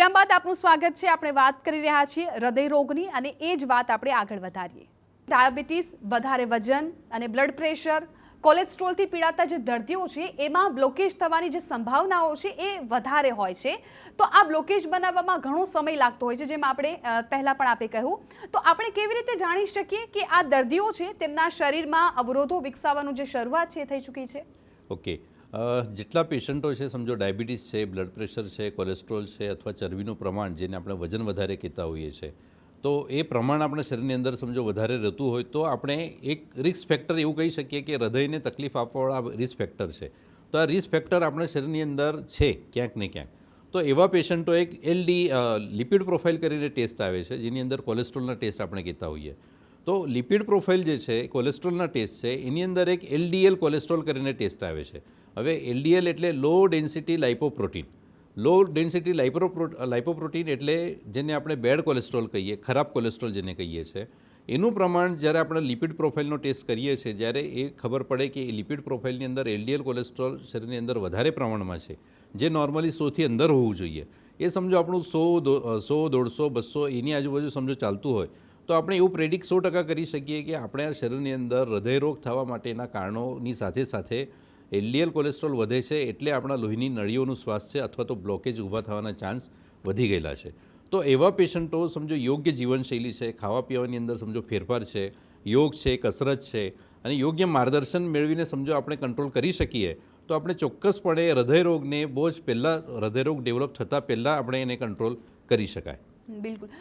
વિરામ બાદ આપનું સ્વાગત છે। આપણે વાત કરી રહ્યા છીએ હૃદય રોગની અને એ જ વાત આપણે આગળ વધારીએ। ડાયાબિટીસ, વધારે વજન અને બ્લડ પ્રેશર, કોલેસ્ટ્રોલથી પીડાતા જે દર્દીઓ છે એમાં બ્લોકેજ થવાની જે સંભાવનાઓ છે એ વધારે હોય છે। તો આ બ્લોકેજ બનાવવામાં ઘણો સમય લાગતો હોય છે, જેમ આપણે પહેલા પણ આપે કહ્યું। તો આપણે કેવી રીતે જાણી શકીએ કે આ દર્દીઓ છે તેમના શરીરમાં અવરોધો વિકસાવવાનું જે શરૂઆત છે થઈ ચૂકી છે? ઓકે, જેટલા પેશન્ટો છે, સમજો ડાયાબિટીસ છે, બ્લડ પ્રેશર છે, કોલેસ્ટ્રોલ છે અથવા ચરબીનું પ્રમાણ, જેને આપણે વજન વધારે કહેતા હોઈએ છીએ, તો એ પ્રમાણ આપણા શરીરની અંદર સમજો વધારે રહેતું હોય તો આપણે એક રિસ્ક ફેક્ટર એવું કહી શકીએ કે હૃદયને તકલીફ આપવાવાળા રિસ્ક ફેક્ટર છે। તો આ રિસ્ક ફેક્ટર આપણા શરીરની અંદર છે ક્યાંક ને ક્યાંક। તો એવા પેશન્ટો એક લિપિડ પ્રોફાઇલ કરીને ટેસ્ટ આવે છે, જેની અંદર કોલેસ્ટ્રોલના ટેસ્ટ આપણે કહેતા હોઈએ। તો લિપિડ પ્રોફાઇલ જે છે, કોલેસ્ટ્રોલના ટેસ્ટ છે, એની અંદર એક LDL કોલેસ્ટ્રોલ કરીને ટેસ્ટ આવે છે। હવે LDL એટલે લો ડેન્સિટી લાઇપોપ્રોટીન। લો ડેન્સિટી લાઇપોપ્રોટીન એટલે જેને આપણે બેડ કોલેસ્ટ્રોલ કહીએ, ખરાબ કોલેસ્ટ્રોલ જેને કહીએ છીએ, એનું પ્રમાણ જ્યારે આપણે લિપિડ પ્રોફાઇલનો ટેસ્ટ કરીએ છીએ, જ્યારે એ ખબર પડે કે એ લિપિડ પ્રોફાઇલની અંદર LDL કોલેસ્ટ્રોલ શરીરની અંદર વધારે પ્રમાણમાં છે, જે નોર્મલી 100થી અંદર હોવું જોઈએ, એ સમજો આપણું 100, 150, 200 એની આજુબાજુ સમજો ચાલતું હોય, તો આપણે એવું પ્રેડિક્ટ 100% કરી શકીએ કે આપણે આ શરીરની અંદર હૃદયરોગ થવા માટેના કારણોની સાથે સાથે LDL કોલેસ્ટ્રોલ વધે છે, એટલે આપણા લોહીની નળીઓનું સ્વાસ્થ્ય અથવા તો બ્લોકેજ ઊભા થવાના ચાન્સ વધી ગયેલા છે। તો એવા પેશન્ટો સમજો યોગ્ય જીવનશૈલી છે, ખાવા પીવાની અંદર સમજો ફેરફાર છે, યોગ છે, કસરત છે અને યોગ્ય માર્ગદર્શન મેળવીને સમજો આપણે કંટ્રોલ કરી શકીએ, તો આપણે ચોક્કસપણે હૃદયરોગને બહુ જ પહેલાં, હૃદયરોગ ડેવલપ થતાં પહેલાં આપણે એને કંટ્રોલ કરી શકાય। બિલકુલ।